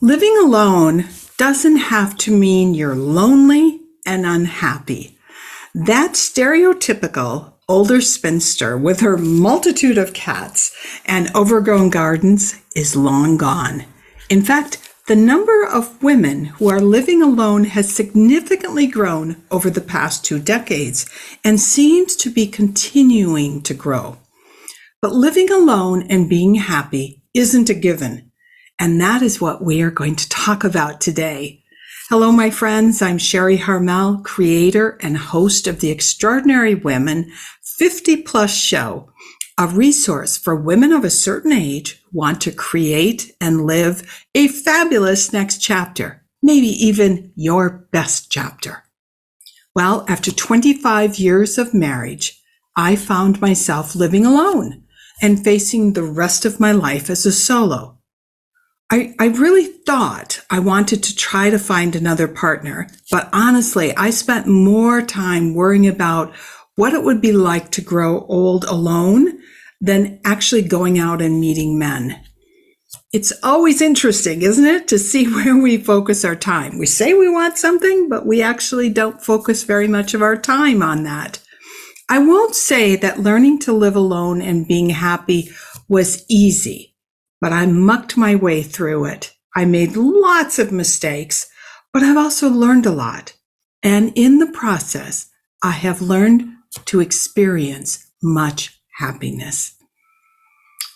Living alone doesn't have to mean you're lonely and unhappy. That stereotypical older spinster with her multitude of cats and overgrown gardens is long gone. In fact, the number of women who are living alone has significantly grown over the past 2 decades and seems to be continuing to grow. But living alone and being happy isn't a given. And that is what we are going to talk about today. Hello, my friends. I'm Sharri Harmel, creator and host of the Extraordinary Women 50 Plus show, a resource for women of a certain age who want to create and live a fabulous next chapter, maybe even your best chapter. Well, after 25 years of marriage, I found myself living alone and facing the rest of my life as a solo. I really thought I wanted to try to find another partner, but honestly, I spent more time worrying about what it would be like to grow old alone than actually going out and meeting men. It's always interesting, isn't it, to see where we focus our time. We say we want something, but we actually don't focus very much of our time on that. I won't say that learning to live alone and being happy was easy, but I mucked my way through it. I made lots of mistakes, but I've also learned a lot. And in the process, I have learned to experience much happiness.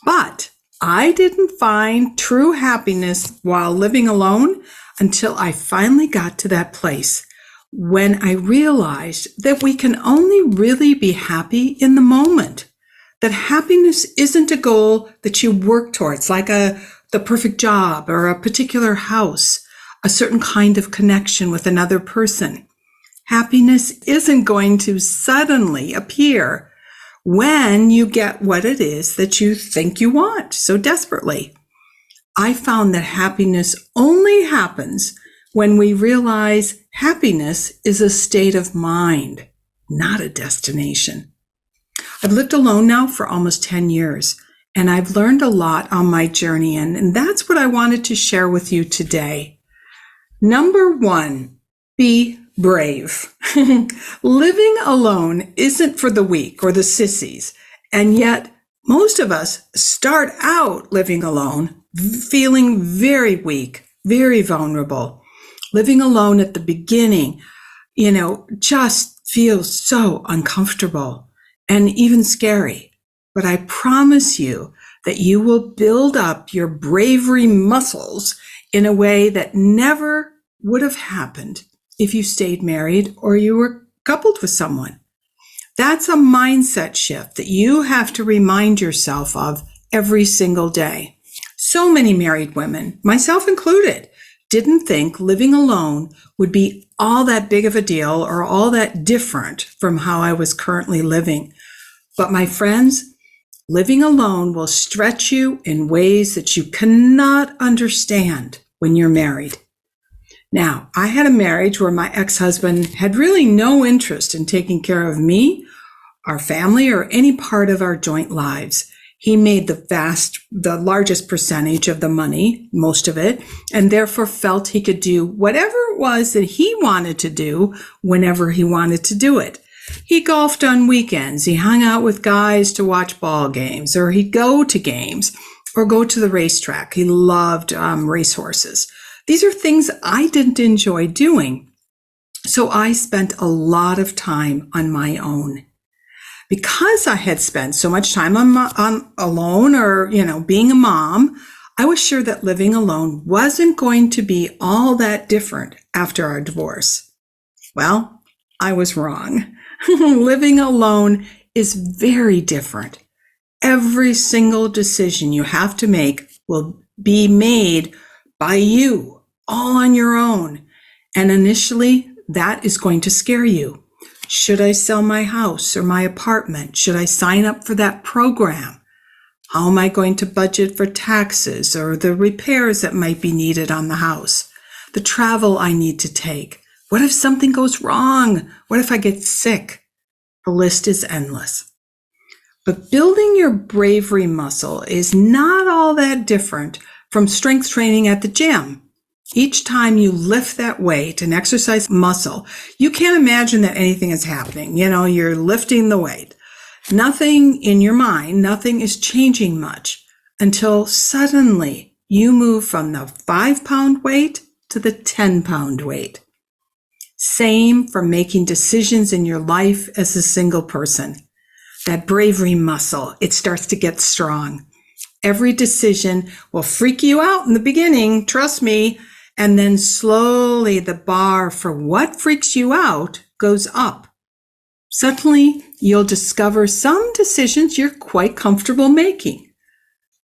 But I didn't find true happiness while living alone until I finally got to that place when I realized that we can only really be happy in the moment. That happiness isn't a goal that you work towards, like the perfect job or a particular house, a certain kind of connection with another person. Happiness isn't going to suddenly appear when you get what it is that you think you want so desperately. I found that happiness only happens when we realize happiness is a state of mind, not a destination. I've lived alone now for almost 10 years, and I've learned a lot on my journey, and that's what I wanted to share with you today. Number 1, be brave. Living alone isn't for the weak or the sissies, and yet most of us start out living alone, feeling very weak, very vulnerable. Living alone at the beginning, just feels so uncomfortable and even scary. But I promise you that you will build up your bravery muscles in a way that never would have happened if you stayed married or you were coupled with someone. That's a mindset shift that you have to remind yourself of every single day. So many married women, myself included, didn't think living alone would be all that big of a deal or all that different from how I was currently living. But my friends, living alone will stretch you in ways that you cannot understand when you're married. Now, I had a marriage where my ex-husband had really no interest in taking care of me, our family, or any part of our joint lives. He made the largest percentage of the money, most of it, and therefore felt he could do whatever it was that he wanted to do whenever he wanted to do it. He golfed on weekends. He hung out with guys to watch ball games, or he'd go to games or go to the racetrack. He loved racehorses. These are things I didn't enjoy doing. So I spent a lot of time on my own. Because I had spent so much time on alone or, being a mom, I was sure that living alone wasn't going to be all that different after our divorce. Well, I was wrong. Living alone is very different. Every single decision you have to make will be made by you, all on your own. And initially, that is going to scare you. Should I sell my house or my apartment? Should I sign up for that program? How am I going to budget for taxes or the repairs that might be needed on the house? The travel I need to take? What if something goes wrong? What if I get sick? The list is endless. But building your bravery muscle is not all that different from strength training at the gym. Each time you lift that weight and exercise muscle, you can't imagine that anything is happening. You're lifting the weight. Nothing in your mind, nothing is changing much until suddenly you move from the 5-pound weight to the 10-pound weight. Same for making decisions in your life as a single person. That bravery muscle, it starts to get strong. Every decision will freak you out in the beginning, trust me, and then slowly the bar for what freaks you out goes up. Suddenly, you'll discover some decisions you're quite comfortable making.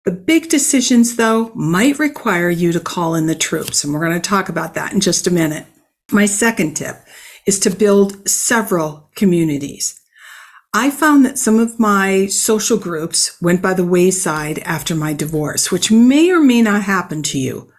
The big decisions, though, might require you to call in the troops, and we're going to talk about that in just a minute. My second tip is to build several communities. I found that some of my social groups went by the wayside after my divorce, which may or may not happen to you.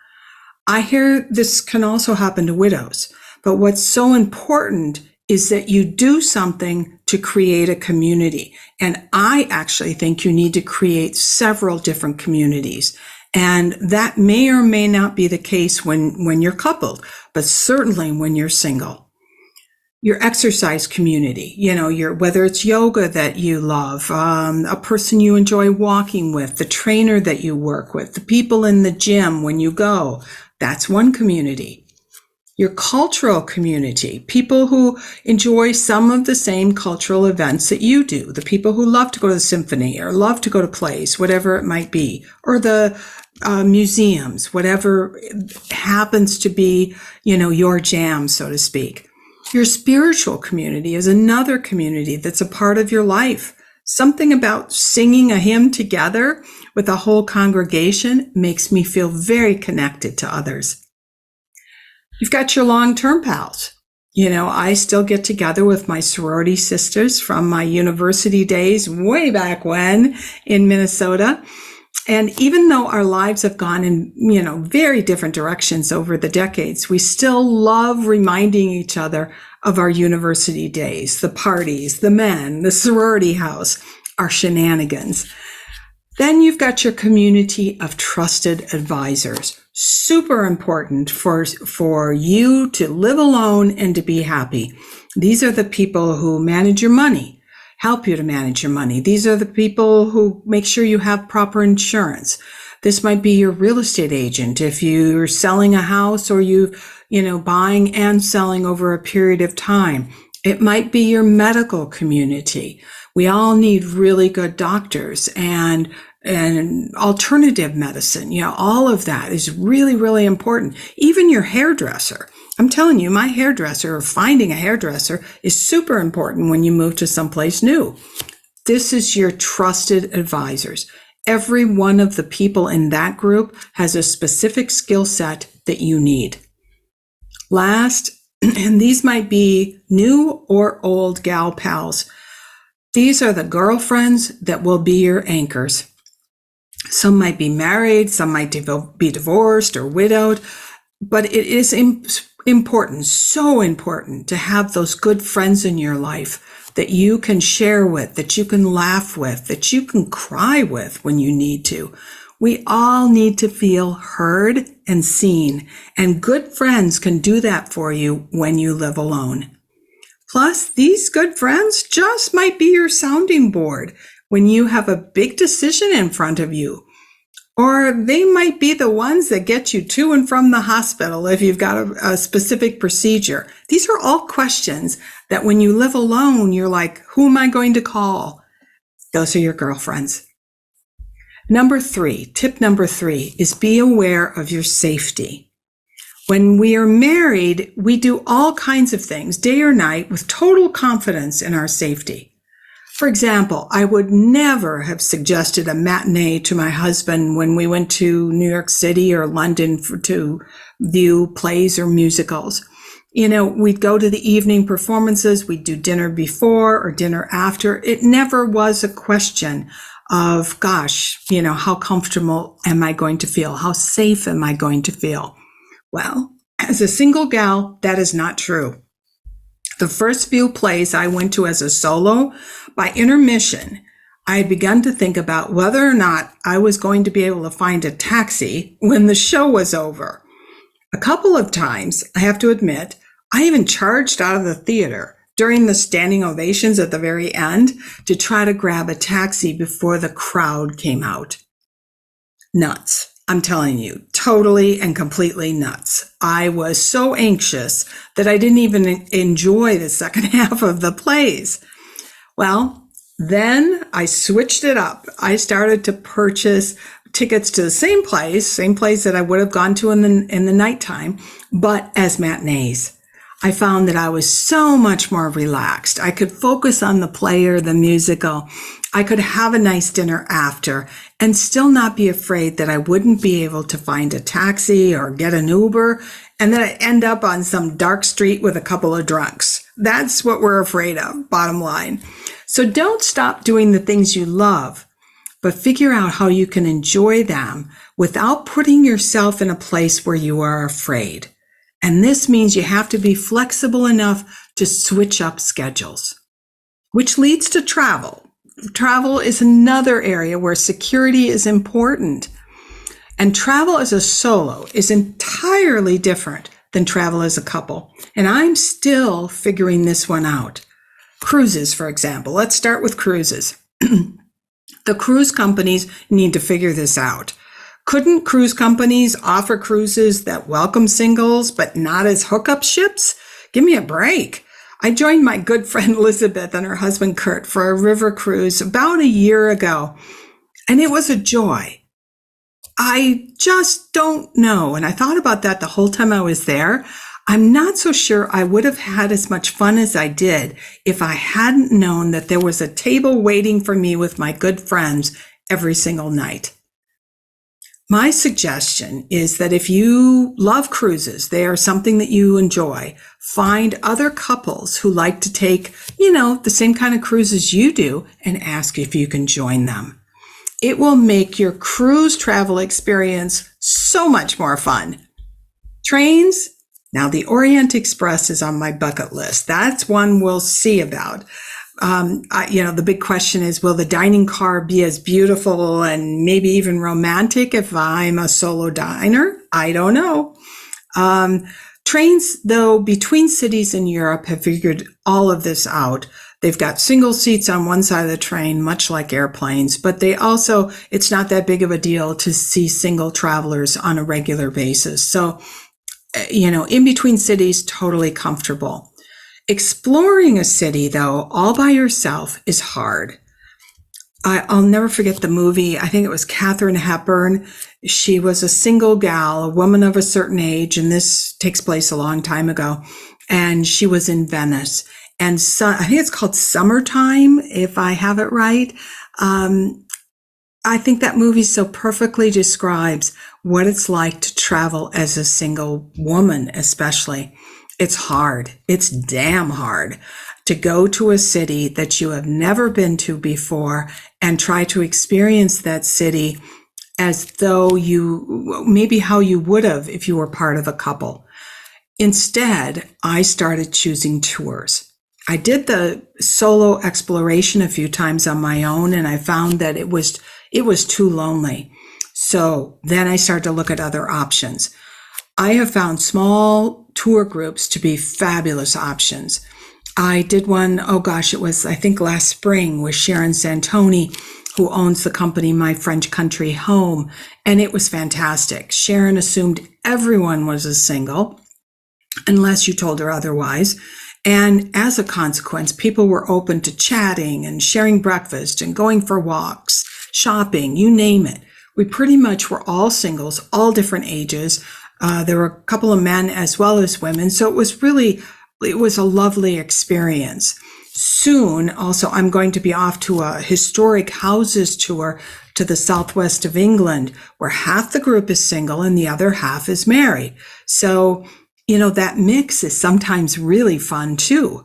I hear this can also happen to widows, but what's so important is that you do something to create a community. And I actually think you need to create several different communities. And that may or may not be the case when you're coupled, but certainly when you're single. Your exercise community, whether it's yoga that you love, a person you enjoy walking with, the trainer that you work with, the people in the gym when you go, that's one community. Your cultural community, people who enjoy some of the same cultural events that you do, the people who love to go to the symphony or love to go to plays, whatever it might be, or the museums, whatever happens to be, your jam, so to speak. Your spiritual community is another community that's a part of your life. Something about singing a hymn together with a whole congregation makes me feel very connected to others. You've got your long-term pals. I still get together with my sorority sisters from my university days way back when in Minnesota. And even though our lives have gone in, very different directions over the decades, we still love reminding each other of our university days, the parties, the men, the sorority house, our shenanigans. Then you've got your community of trusted advisors. Super important for you to live alone and to be happy. These are the people who manage your money, help you to manage your money. These are the people who make sure you have proper insurance. This might be your real estate agent if you're selling a house or buying and selling over a period of time. It might be your medical community. We all need really good doctors and alternative medicine. All of that is really, really important. Even your hairdresser. I'm telling you, my hairdresser or finding a hairdresser is super important when you move to someplace new. This is your trusted advisors. Every one of the people in that group has a specific skill set that you need. Last, and these might be new or old gal pals. These are the girlfriends that will be your anchors. Some might be married, some might be divorced or widowed, but it is important, so important to have those good friends in your life that you can share with, that you can laugh with, that you can cry with when you need to. We all need to feel heard and seen, and good friends can do that for you when you live alone. Plus, these good friends just might be your sounding board when you have a big decision in front of you. Or they might be the ones that get you to and from the hospital if you've got a specific procedure. These are all questions that when you live alone, you're like, who am I going to call? Those are your girlfriends. Tip number 3 is be aware of your safety. When we are married, we do all kinds of things, day or night, with total confidence in our safety. For example, I would never have suggested a matinee to my husband when we went to New York City or London to view plays or musicals. We'd go to the evening performances, we'd do dinner before or dinner after. It never was a question of, gosh, how comfortable am I going to feel? How safe am I going to feel? Well, as a single gal, that is not true. The first few plays I went to as a solo, by intermission, I had begun to think about whether or not I was going to be able to find a taxi when the show was over. A couple of times, I have to admit, I even charged out of the theater during the standing ovations at the very end to try to grab a taxi before the crowd came out. Nuts. I'm telling you, totally and completely nuts. I was so anxious that I didn't even enjoy the second half of the plays. Well, then I switched it up. I started to purchase tickets to the same place that I would have gone to in the nighttime, but as matinees. I found that I was so much more relaxed. I could focus on the play or the musical. I could have a nice dinner after and still not be afraid that I wouldn't be able to find a taxi or get an Uber and then I end up on some dark street with a couple of drunks. That's what we're afraid of, bottom line. So don't stop doing the things you love, but figure out how you can enjoy them without putting yourself in a place where you are afraid. And this means you have to be flexible enough to switch up schedules, which leads to travel. Travel is another area where security is important. And travel as a solo is entirely different than travel as a couple. And I'm still figuring this one out. Cruises, for example. Let's start with cruises. The cruise companies need to figure this out. Couldn't cruise companies offer cruises that welcome singles, but not as hookup ships? Give me a break. I joined my good friend Elizabeth and her husband Kurt for a river cruise about a year ago, and it was a joy. I just don't know, and I thought about that the whole time I was there. I'm not so sure I would have had as much fun as I did if I hadn't known that there was a table waiting for me with my good friends every single night. My suggestion is that if you love cruises, they are something that you enjoy, find other couples who like to take, the same kind of cruises you do and ask if you can join them. It will make your cruise travel experience so much more fun. Trains, now the Orient Express is on my bucket list. That's one we'll see about. The big question is, will the dining car be as beautiful and maybe even romantic if I'm a solo diner? I don't know. Trains, though, between cities in Europe have figured all of this out. They've got single seats on one side of the train, much like airplanes, but it's not that big of a deal to see single travelers on a regular basis. So, in between cities, totally comfortable. Exploring a city, though, all by yourself is hard. I'll never forget the movie. I think it was Katharine Hepburn. She was a single gal, a woman of a certain age, and this takes place a long time ago. And she was in Venice. And so, I think it's called Summertime, if I have it right. I think that movie so perfectly describes what it's like to travel as a single woman, especially. It's hard. It's damn hard to go to a city that you have never been to before and try to experience that city as though maybe how you would have if you were part of a couple. Instead, I started choosing tours. I did the solo exploration a few times on my own, and I found that it was too lonely. So then I started to look at other options. I have found small tour groups to be fabulous options. I did one, it was, I think last spring with Sharon Santoni, who owns the company My French Country Home, and it was fantastic. Sharon assumed everyone was a single, unless you told her otherwise. And as a consequence, people were open to chatting and sharing breakfast and going for walks, shopping, you name it. We pretty much were all singles, all different ages. There were a couple of men as well as women. So it was a lovely experience. Soon, also, I'm going to be off to a historic houses tour to the southwest of England, where half the group is single and the other half is married. So, that mix is sometimes really fun too.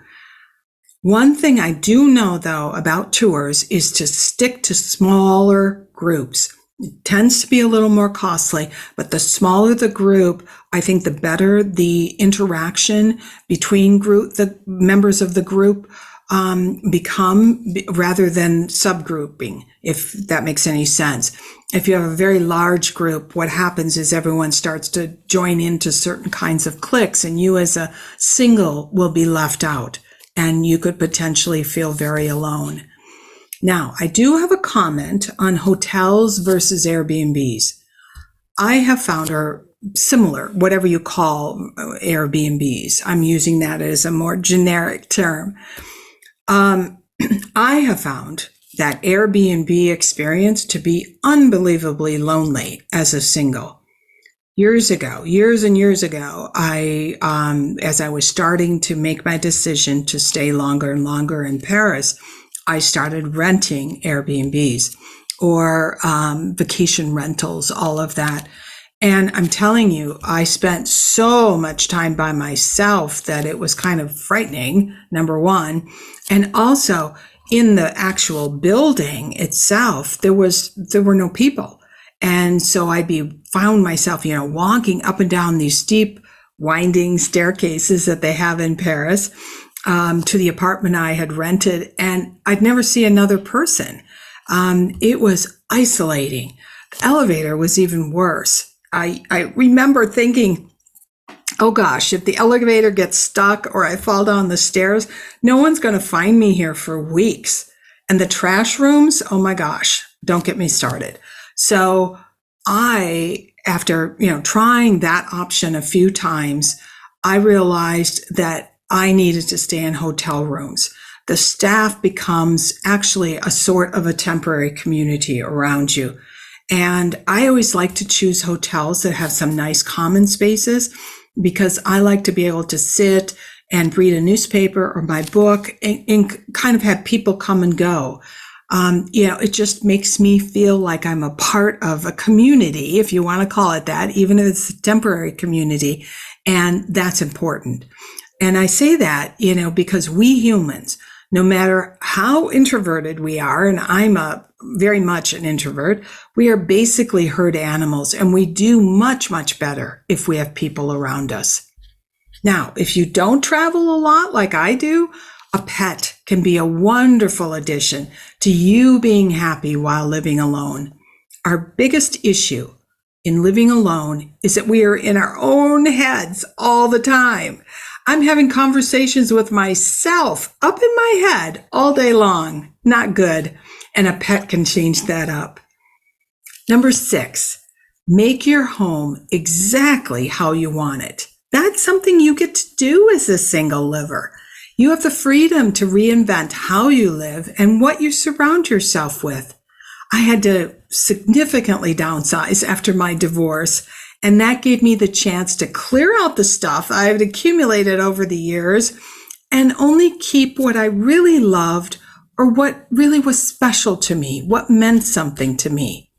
One thing I do know, though, about tours is to stick to smaller groups. It tends to be a little more costly, but the smaller the group, I think the better the interaction between the members of the group. become rather than subgrouping, if that makes any sense. If you have a very large group, what happens is everyone starts to join into certain kinds of cliques, and you as a single will be left out, and you could potentially feel very alone. Now, I do have a comment on hotels versus Airbnbs. I have found, or similar, whatever you call Airbnbs. I'm using that as a more generic term. I have found that Airbnb experience to be unbelievably lonely as a single. Years and years ago, as I was starting to make my decision to stay longer and longer in Paris, I started renting Airbnbs or vacation rentals, all of that. And I'm telling you, I spent so much time by myself that it was kind of frightening, number one. And also in the actual building itself, there were no people. And so found myself, walking up and down these steep, winding staircases that they have in Paris, to the apartment I had rented, and I'd never see another person. It was isolating. The elevator was even worse. I remember thinking, oh gosh, if the elevator gets stuck or I fall down the stairs, no one's going to find me here for weeks. And the trash rooms, oh my gosh, don't get me started. So after, trying that option a few times, I realized that I needed to stay in hotel rooms. The staff becomes actually a sort of a temporary community around you. And I always like to choose hotels that have some nice common spaces, because I like to be able to sit and read a newspaper or my book and kind of have people come and go. It just makes me feel like I'm a part of a community, if you want to call it that, even if it's a temporary community. And that's important. And I say that, because we humans, no matter how introverted we are, and I'm very much an introvert, we are basically herd animals, and we do much, much better if we have people around us. Now, if you don't travel a lot like I do, a pet can be a wonderful addition to you being happy while living alone. Our biggest issue in living alone is that we are in our own heads all the time. I'm having conversations with myself up in my head all day long. Not good. And a pet can change that up. Number 6, make your home exactly how you want it. That's something you get to do as a single liver. You have the freedom to reinvent how you live and what you surround yourself with. I had to significantly downsize after my divorce, and that gave me the chance to clear out the stuff I had accumulated over the years and only keep what I really loved or what really was special to me, what meant something to me.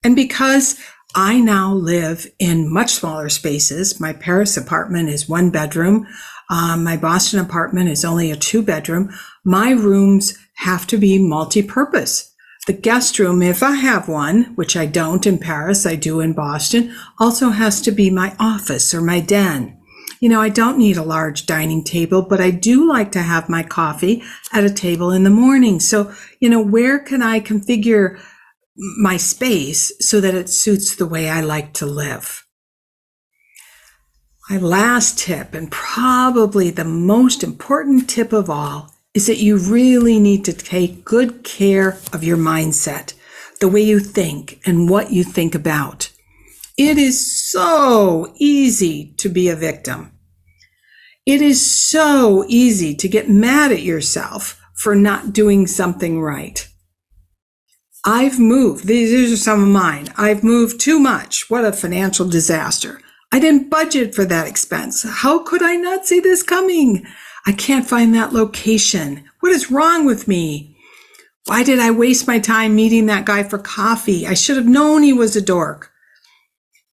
And because I now live in much smaller spaces, my Paris apartment is 1 bedroom, my Boston apartment is only a 2-bedroom, my rooms have to be multi-purpose. The guest room, if I have one, which I don't in Paris, I do in Boston, also has to be my office or my den. I don't need a large dining table, but I do like to have my coffee at a table in the morning. So, where can I configure my space so that it suits the way I like to live? My last tip, and probably the most important tip of all, is that you really need to take good care of your mindset, the way you think and what you think about. It is so easy to be a victim. It is so easy to get mad at yourself for not doing something right. I've moved. These are some of mine. I've moved too much. What a financial disaster. I didn't budget for that expense. How could I not see this coming? I can't find that location. What is wrong with me? Why did I waste my time meeting that guy for coffee? I should have known he was a dork.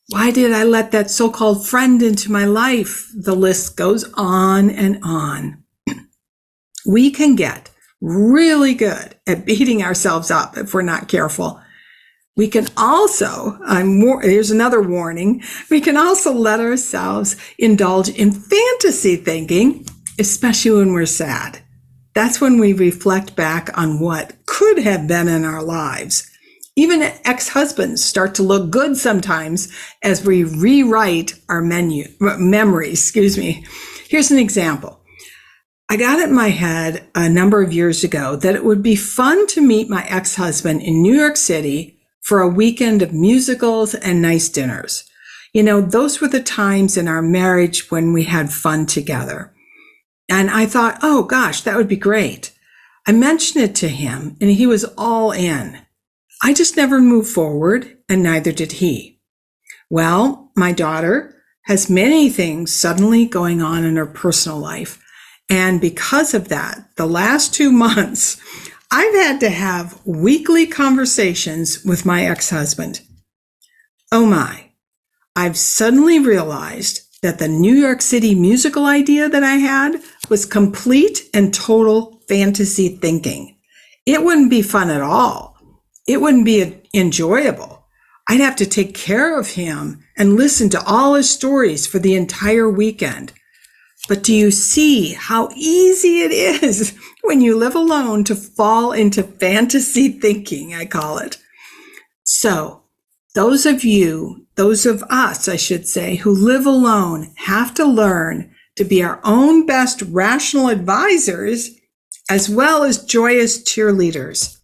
Why did I let that so-called friend into my life? The list goes on and on. We can get really good at beating ourselves up if we're not careful. We can also, here's another warning, we can also let ourselves indulge in fantasy thinking, especially when we're sad. That's when we reflect back on what could have been in our lives. Even ex-husbands start to look good sometimes as we rewrite our memories. Here's an example. I got it in my head a number of years ago that it would be fun to meet my ex-husband in New York City for a weekend of musicals and nice dinners. Those were the times in our marriage when we had fun together. And I thought, oh gosh, that would be great. I mentioned it to him and he was all in. I just never moved forward, and neither did he. Well, my daughter has many things suddenly going on in her personal life. And because of that, the last 2 months, I've had to have weekly conversations with my ex-husband. Oh my, I've suddenly realized that the New York City musical idea that I had was complete and total fantasy thinking. It wouldn't be fun at all. It wouldn't be enjoyable. I'd have to take care of him and listen to all his stories for the entire weekend. But do you see how easy it is when you live alone to fall into fantasy thinking, I call it. So those of us, I should say, who live alone have to learn to be our own best rational advisors as well as joyous cheerleaders.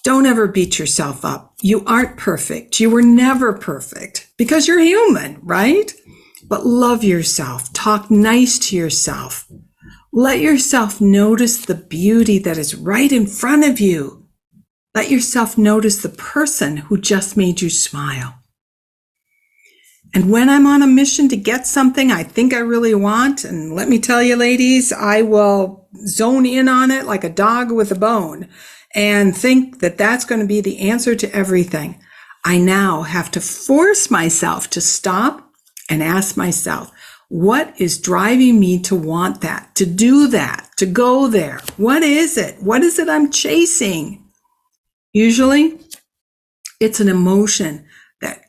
Don't ever beat yourself up. You aren't perfect. You were never perfect because you're human, right? But love yourself. Talk nice to yourself. Let yourself notice the beauty that is right in front of you. Let yourself notice the person who just made you smile. And when I'm on a mission to get something I think I really want, and let me tell you, ladies, I will zone in on it like a dog with a bone and think that that's going to be the answer to everything. I now have to force myself to stop and ask myself, what is driving me to want that, to do that, to go there? What is it? What is it I'm chasing? Usually, it's an emotion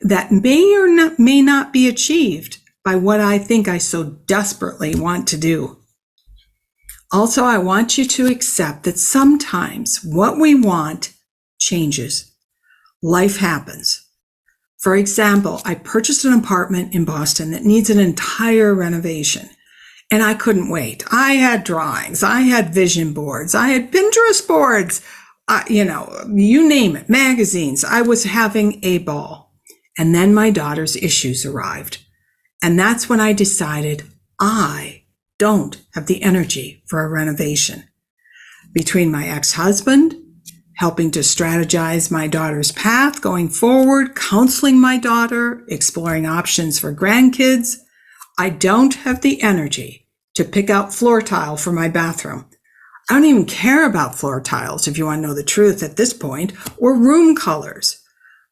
that may or may not be achieved by what I think I so desperately want to do. Also, I want you to accept that sometimes what we want changes. Life happens. For example, I purchased an apartment in Boston that needs an entire renovation, and I couldn't wait. I had drawings, I had vision boards, I had Pinterest boards, you name it, magazines. I was having a ball. And then my daughter's issues arrived. And that's when I decided I don't have the energy for a renovation. Between my ex-husband, helping to strategize my daughter's path going forward, counseling my daughter, exploring options for grandkids, I don't have the energy to pick out floor tile for my bathroom. I don't even care about floor tiles, if you want to know the truth at this point, or room colors.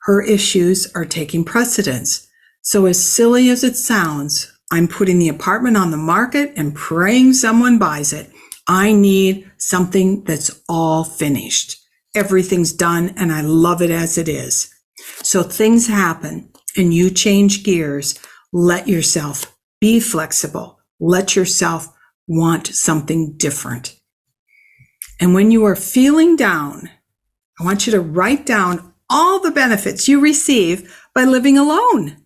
Her issues are taking precedence. So as silly as it sounds, I'm putting the apartment on the market and praying someone buys it. I need something that's all finished. Everything's done and I love it as it is. So things happen and you change gears. Let yourself be flexible. Let yourself want something different. And when you are feeling down, I want you to write down all the benefits you receive by living alone.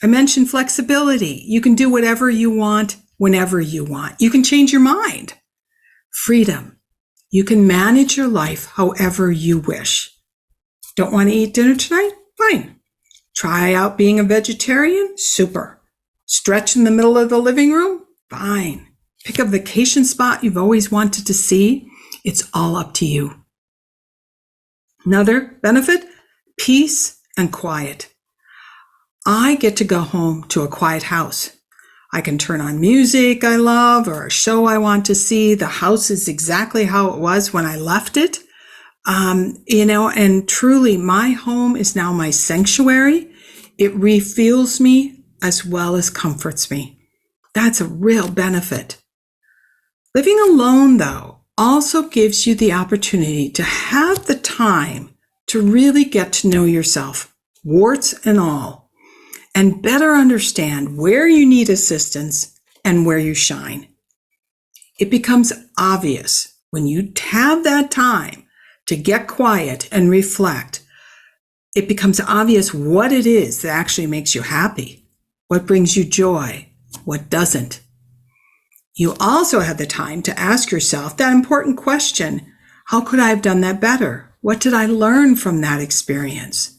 I mentioned flexibility. You can do whatever you want, whenever you want. You can change your mind. Freedom. You can manage your life however you wish. Don't want to eat dinner tonight? Fine. Try out being a vegetarian? Super. Stretch in the middle of the living room? Fine. Pick a vacation spot you've always wanted to see? It's all up to you. Another benefit, peace and quiet. I get to go home to a quiet house. I can turn on music I love or a show I want to see. The house is exactly how it was when I left it. And truly my home is now my sanctuary. It refuels me as well as comforts me. That's a real benefit. Living alone, though, also gives you the opportunity to have the time to really get to know yourself, warts and all, and better understand where you need assistance and where you shine. It becomes obvious when you have that time to get quiet and reflect. It becomes obvious what it is that actually makes you happy, what brings you joy, what doesn't. You also have the time to ask yourself that important question: how could I have done that better? What did I learn from that experience?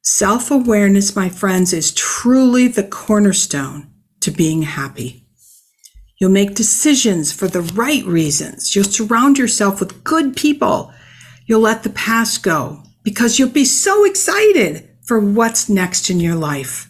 Self-awareness, my friends, is truly the cornerstone to being happy. You'll make decisions for the right reasons. You'll surround yourself with good people. You'll let the past go because you'll be so excited for what's next in your life.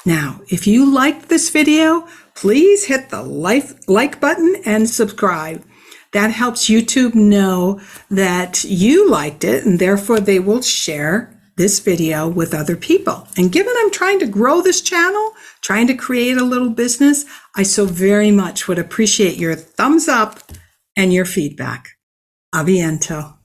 Now, if you liked this video, please hit the like button and subscribe. That helps YouTube know that you liked it, and therefore they will share this video with other people. And given I'm trying to grow this channel, trying to create a little business, I so very much would appreciate your thumbs up and your feedback. Aviento.